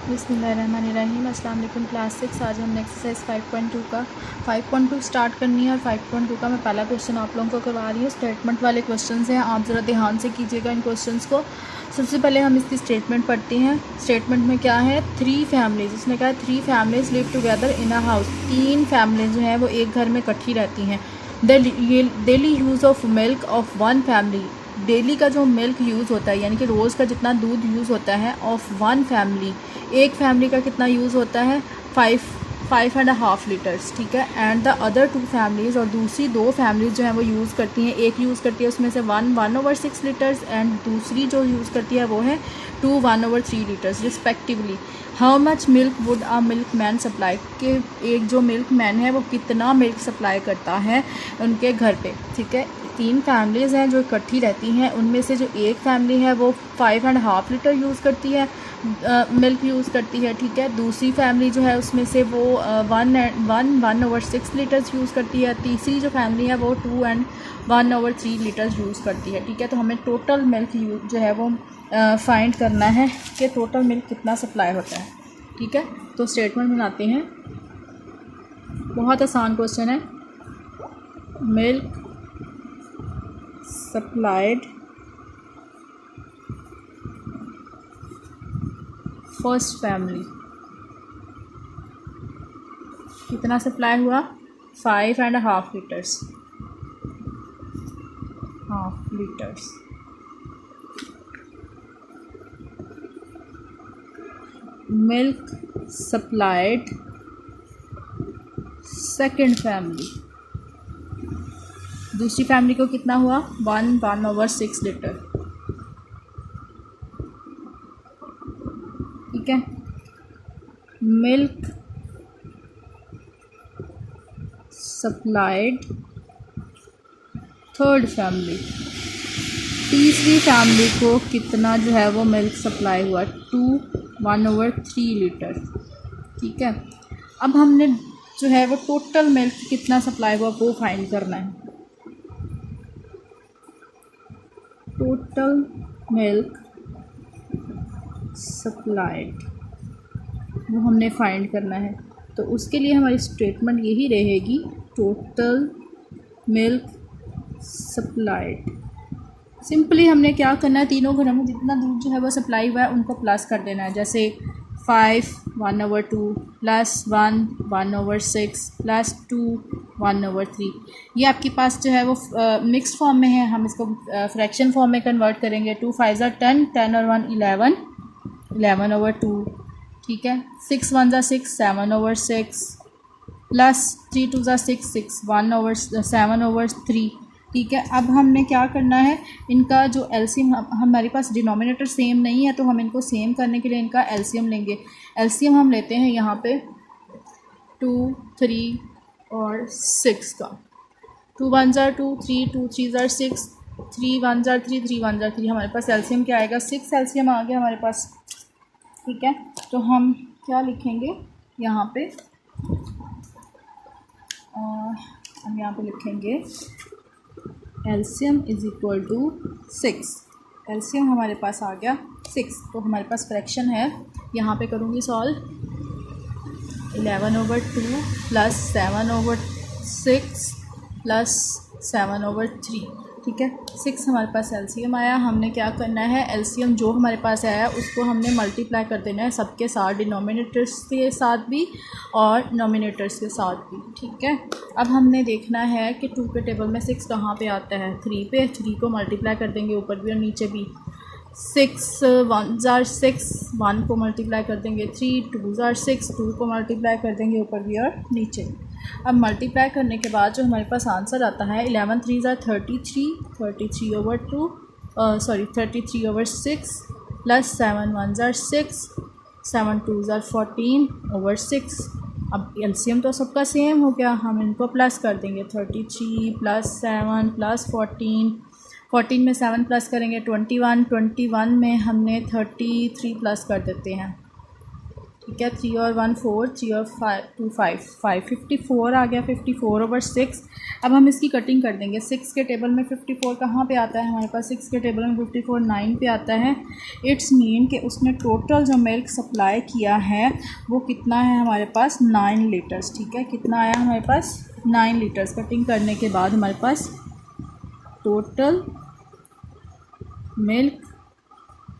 बिस्मिल्लाहिर्रहमानिर्रहीम। अस्सलाम वालेकुम क्लास 6। आज हमने एक्सरसाइज 5.2 का 5.2 स्टार्ट करनी है और 5.2 का मैं पहला क्वेश्चन आप लोगों को करवा रही हूँ। स्टेटमेंट वाले क्वेश्चन हैं, आप ज़रा ध्यान से कीजिएगा इन क्वेश्चंस को। सबसे पहले हम इसकी स्टेटमेंट पढ़ते हैं। स्टेटमेंट में क्या है, 3 फैमिलीज़, उसने कहा 3 families live together in a house. 3 families जो हैं वो एक घर में इकट्ठी रहती हैं। Daily use of milk of one family, daily का जो मिल्क यूज़ होता है यानी कि रोज़ का जितना दूध यूज़ होता है ऑफ वन फैमिली, एक फैमिली का कितना यूज़ होता है 5.5 लीटर्स, ठीक है। एंड द अदर 2 फैमिलीज़, और दूसरी 2 फैमिलीज़ जो हैं वो यूज़ करती हैं, एक यूज़ करती है उसमें से 1/6 लीटर्स एंड दूसरी जो यूज़ करती है वो है 2/3 litres respectively. How much milk would a milk man supply, कि एक जो मिल्क मैन है वो कितना मिल्क सप्लाई करता है उनके घर पे, ठीक है। 3 फैमिलीज़ हैं जो इकट्ठी रहती हैं, उनमें से जो एक फैमिली है वो 5.5 लीटर यूज़ करती है, मिल्क यूज़ करती है, ठीक है। दूसरी फैमिली जो है उसमें से वो 1/6 लीटर्स यूज़ करती है। तीसरी जो फैमिली है वो 2/3 लीटर्स यूज़ करती है, ठीक है। तो हमें टोटल मिल्क जो है वो फाइंड करना है कि टोटल मिल्क कितना सप्लाई होता है, ठीक है। तो स्टेटमेंट बनाते हैं, बहुत आसान क्वेश्चन है। मिल्क सप्लाइड फर्स्ट फैमिली, कितना सप्लाई हुआ 5.5 litres, half litres. Milk supplied second family, दूसरी फैमिली को कितना हुआ 1/6 लीटर, ठीक है। मिल्क सप्लाइड थर्ड फैमिली, तीसरी फैमिली को कितना जो है वो मिल्क सप्लाई हुआ 2/3 लीटर, ठीक है। अब हमने जो है वो टोटल मिल्क कितना सप्लाई हुआ वो फाइंड करना है। टोटल मिल्क सप्लाइड वो हमने फाइंड करना है, तो उसके लिए हमारी स्टेटमेंट यही रहेगी, टोटल मिल्क सप्लाइड। सिंपली हमने क्या करना है, तीनों घरों में जितना दूध जो है वो सप्लाई हुआ है उनको प्लस कर देना है। जैसे 5/1/2 प्लस 1/6 प्लस 2/3। ये आपके पास जो है वो मिक्स्ड फॉर्म में है, हम इसको फ्रैक्शन फॉर्म में कन्वर्ट करेंगे। 2 5 10, 10 और 1 11, 11/2, ठीक है। 6 1 6, 7/6 प्लस 3 2 6 6, 1/7/3, ठीक है। अब हमने क्या करना है, इनका जो एलसीएम, हमारे पास डिनोमिनेटर सेम नहीं है तो हम इनको सेम करने के लिए इनका एलसीएम लेंगे। एलसीएम हम लेते हैं यहाँ पे 2 3 और 6 का। 2 1 2, 3 2 3 6, 3 1 3, 3 1 3, हमारे पास एलसीएम क्या आएगा 6 एलसीएम आ गया हमारे पास, ठीक है। तो हम क्या लिखेंगे यहाँ पे, हम यहाँ पे लिखेंगे LCM is equal to 6। LCM हमारे पास आ गया 6, तो हमारे पास फ्रैक्शन है, यहाँ पे करूँगी सॉल्व। 11/2 प्लस 7/6 प्लस 7/3, ठीक है। 6 हमारे पास एलसीएम आया। हमने क्या करना है, एलसीएम जो हमारे पास आया है उसको हमने मल्टीप्लाई कर देना है सबके साथ, डिनोमिनेटर्स के साथ भी और नोमिनेटर्स के साथ भी, ठीक है। अब हमने देखना है कि 2 के टेबल में 6 कहाँ पे आता है, 3 पे। 3 को मल्टीप्लाई कर देंगे ऊपर भी और नीचे भी। 6 1 6, 1 को मल्टीप्लाई कर देंगे, 3 2 6, 2 को मल्टीप्लाई कर देंगे ऊपर भी और नीचे भी। अब मल्टीप्लाई करने के बाद जो हमारे पास आंसर आता है 11 3 33, 33/2 33/6 प्लस 7 1 6, 7 2 14/6। अब एलसीएम तो सबका सेम हो गया, हम इनको प्लस कर देंगे। 33 प्लस 7 प्लस 14, 14 में 7 प्लस करेंगे 21, 21 में हमने 33 प्लस कर देते हैं, ठीक है। 3 और 1 4, 3 और 5 2 5 5 54 आ गया, 54/6। अब हम इसकी कटिंग कर देंगे। 6 के टेबल में 54 कहाँ पे आता है हमारे पास? 6 के टेबल में 54 9 पे आता है। इट्स मीन कि उसने टोटल जो मिल्क सप्लाई किया है वो कितना है हमारे पास? 9 लीटर्स। ठीक है, कितना आया हमारे पास? 9 लीटर्स। कटिंग करने के बाद हमारे पास total milk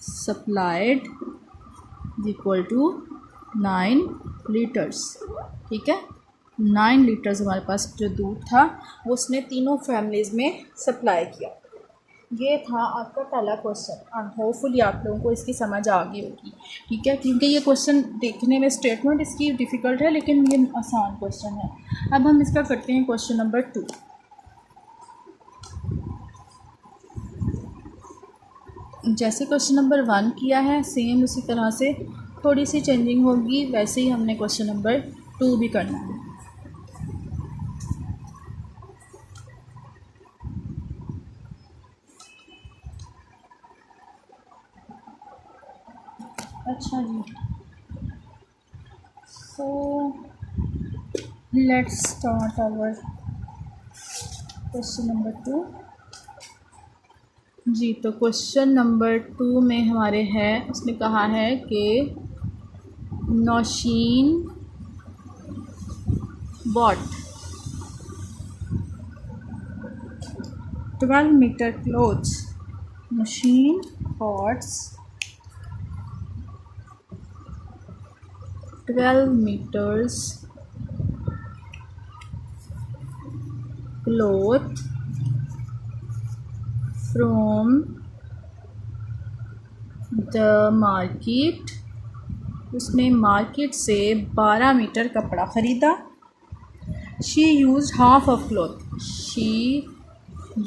supplied equal to 9 litres. ठीक है, 9 लीटर्स हमारे पास जो दूध था वो उसने तीनों फैमिलीज़ में सप्लाई किया। ये था आपका पहला क्वेश्चन और होपफुली आप लोगों को इसकी समझ आ गई होगी। ठीक है, क्योंकि ये क्वेश्चन देखने में स्टेटमेंट इसकी डिफ़िकल्ट है लेकिन ये आसान क्वेश्चन है। अब हम इसका करते हैं क्वेश्चन नंबर 2। जैसे क्वेश्चन नंबर 1 किया है सेम उसी तरह से थोड़ी सी चेंजिंग होगी, वैसे ही हमने क्वेश्चन नंबर 2 भी करना है। अच्छा जी, so let's start our question number 2। जी, तो क्वेश्चन नंबर 2 में हमारे है, उसने कहा है कि नौशीन बॉट 12 मीटर क्लोथ्स। मशीन bought 12 meters cloth from the market। उसने मार्केट से 12 मीटर कपड़ा ख़रीदा। She used half of cloth. She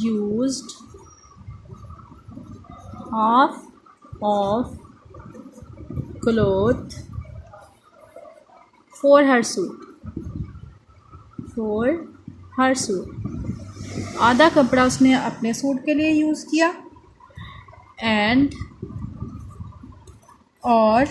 used half of cloth for her suit. For her suit, आधा कपड़ा उसने अपने सूट के लिए यूज़ किया। एंड और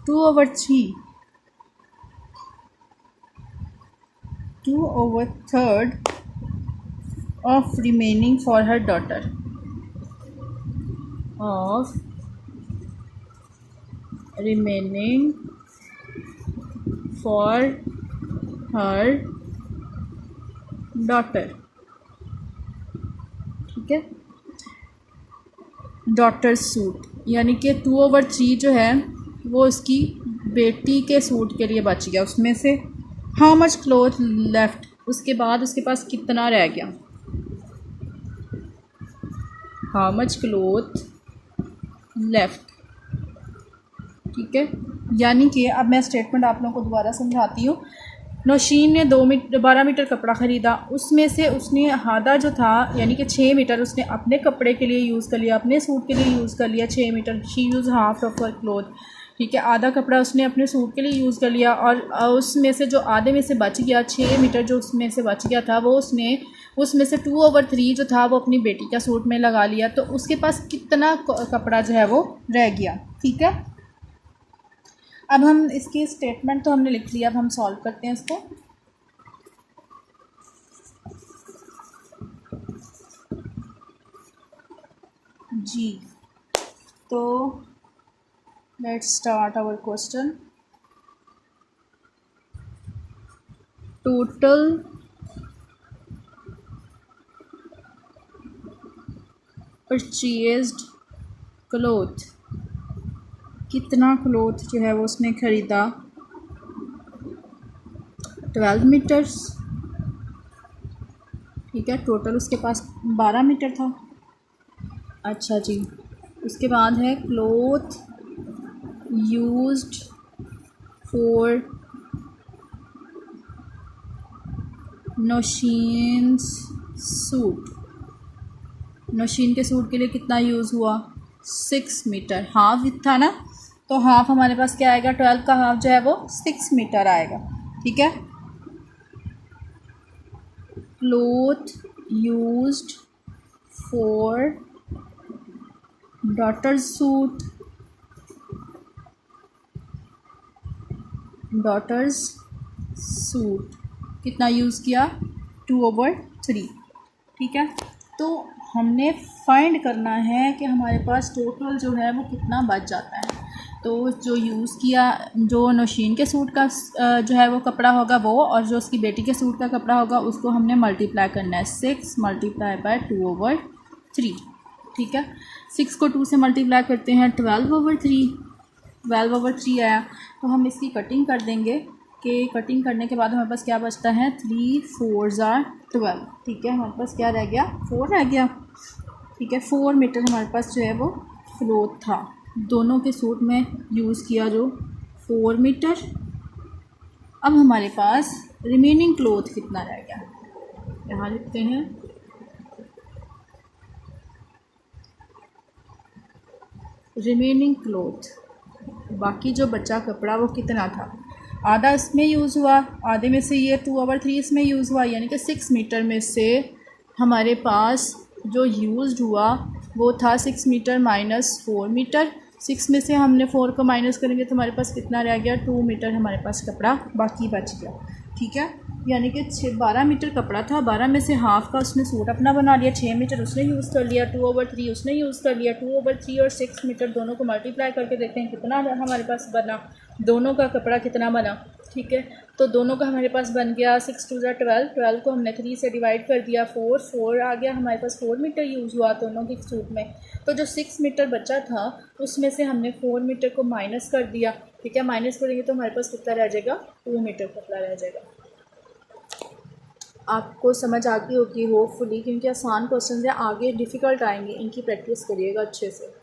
2/3 of remaining for her daughter। of remaining for her daughter। ठीक है, डॉटर सूट यानी कि 2/3 जो है वो उसकी बेटी के सूट के लिए बच गया। उसमें से हाउ मच क्लोथ लेफ्ट, उसके बाद उसके पास कितना रह गया? How much cloth left. ठीक है, यानी कि अब मैं स्टेटमेंट आप लोगों को दोबारा समझाती हूँ। नौशीन ने 12 मीटर कपड़ा ख़रीदा, उसमें से उसने आधा जो था यानी कि 6 मीटर उसने अपने कपड़े के लिए यूज़ कर लिया, अपने सूट के लिए यूज़ कर लिया 6 metre. She use half of her cloth. ठीक है, आधा कपड़ा उसने अपने सूट के लिए यूज़ कर लिया और उसमें से जो आधे में से बच गया 6 मीटर जो उसमें से बच गया था वो उसने उसमें से 2/3 जो था वो अपनी बेटी का सूट में लगा लिया। तो उसके पास कितना कपड़ा जो है वो रह गया। ठीक है, अब हम इसकी स्टेटमेंट तो हमने लिख लिया, अब हम सॉल्व करते हैं इसको। जी, तो let's start our question. Total purchased cloth, कितना क्लोथ जो है वो उसने ख़रीदा? 12 मीटर्स। ठीक है, टोटल उसके पास 12 मीटर था। अच्छा जी, उसके बाद है cloth used for Nausheen's suit. Nausheen के सूट के लिए कितना यूज़ हुआ? 6 मीटर। हाफ था ना, तो हाफ हमारे पास क्या आएगा? 12 का हाफ जो है वो 6 मीटर आएगा। ठीक है, cloth used for daughter suit daughter's suit कितना यूज़ किया, 2/3। ठीक है, तो हमने फाइंड करना है कि हमारे पास टोटल जो है वो कितना बच जाता है। तो जो यूज़ किया, जो नौशीन के सूट का जो है वो कपड़ा होगा वो, और जो उसकी बेटी के सूट का कपड़ा होगा उसको हमने मल्टीप्लाई करना है, 6 × 2/3। ठीक है, 6 को 2 से मल्टीप्लाई करते हैं, 12/3 आया। तो हम इसकी कटिंग कर देंगे कि कटिंग करने के बाद हमारे पास क्या बचता है, 3 4 12। ठीक है, हमारे पास क्या रह गया, 4 रह गया। ठीक है, 4 मीटर हमारे पास जो है वो क्लॉथ था, दोनों के सूट में यूज़ किया जो 4 मीटर। अब हमारे पास रिमेनिंग क्लॉथ कितना रह गया, यहाँ लिखते हैं, रिमेनिंग क्लॉथ, बाकी जो बचा कपड़ा वो कितना था, आधा इसमें यूज़ हुआ, आधे में से ये 2/3 इसमें यूज़ हुआ, यानी कि 6 मीटर में से हमारे पास जो यूज़ हुआ वो था 6 मीटर माइनस 4 मीटर। 6 में से हमने 4 को माइनस करेंगे तो हमारे पास कितना रह गया, 2 मीटर हमारे पास कपड़ा बाकी बच गया। ठीक है, यानी कि 12 मीटर कपड़ा था, 12 में से हाफ़ का उसने सूट अपना बना लिया, 6 मीटर उसने यूज़ कर लिया, 2/3 उसने यूज़ कर लिया। 2/3 और 6 मीटर दोनों को मल्टीप्लाई करके देखते हैं कितना हमारे पास बना, दोनों का कपड़ा कितना बना। ठीक है, तो दोनों का हमारे पास बन गया 6 × 2 = 12, 12 को हमने 3 से डिवाइड कर दिया, 4 आ गया, हमारे पास 4 मीटर यूज़ हुआ दोनों के सूट में। तो जो 6 मीटर बचा था उसमें से हमने 4 मीटर को माइनस कर दिया। ठीक है, माइनस करेंगे तो हमारे पास कितना रह जाएगा, 2 मीटर कपड़ा रह जाएगा। आपको समझ आती होगी होपफुली, क्योंकि आसान क्वेश्चन है, आगे डिफ़िकल्ट आएंगे, इनकी प्रैक्टिस करिएगा अच्छे से।